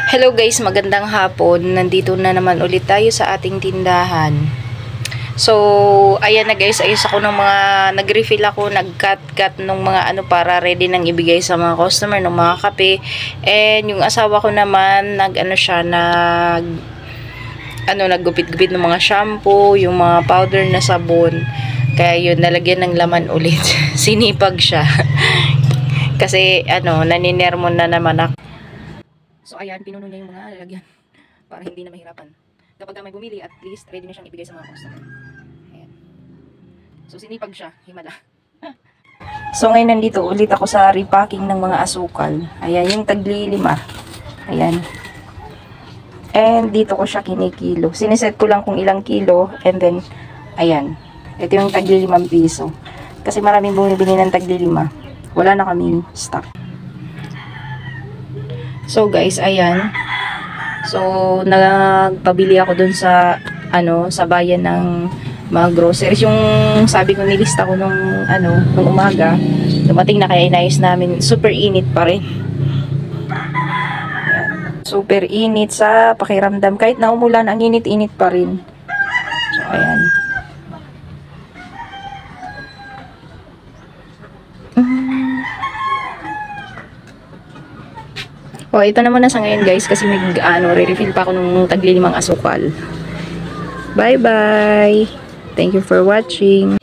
Hello guys, magandang hapon. Nandito na naman ulit tayo sa ating tindahan. So, ayan na guys, ayos ako ng mga nag-refill ako, nag-cut ng mga para ready nang ibigay sa mga customer ng mga kape. And yung asawa ko naman, naggupit-gupit ng mga shampoo, yung mga powder na sabon. Kaya yun, nalagyan ng laman ulit. Sinipag siya. Kasi naninermon na naman ako. So ayan, pinuno niya yung mga lalagyan para hindi na mahirapan. Kapag may bumili, at least ready na siyang ibigay sa mga customer. Ayan. So sinipag siya, himala. So ngayon nandito ulit ako sa repacking ng mga asukal. Ayan, yung tagli 5. Ayan. And dito ko siya kinikilo. Siniset ko lang kung ilang kilo. And then, ayan. Ito yung tagli 5 piso. Kasi maraming bumibili ng tagli 5. Wala na kaming stock. So guys, ayan. So nagpabili ako dun sa sa bayan ng mga groceries. Yung sabi ko nilista ko nung umaga. Dumating na, kaya inayos namin. Super init pa rin. Ayan. Super init sa pakiramdam. Kahit na umulan, ang init-init pa rin. So ayan. Oh, ito naman na sa ngayon guys, kasi re-refill pa ako nung tagli 5 asukal. Bye-bye! Thank you for watching!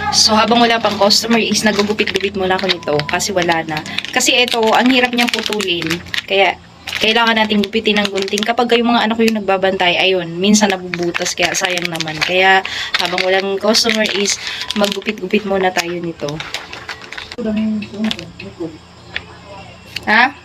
So, habang wala pang customer is nagugupit-gupit muna ako nito kasi wala na. Kasi ito, ang hirap niyang putulin. Kaya, kailangan nating gupitin ng gunting. Kapag yung mga anak ko yung nagbabantay, ayun, minsan nabubutas. Kaya, sayang naman. Kaya, habang walang customer is maggupit-gupit muna tayo nito. Ha?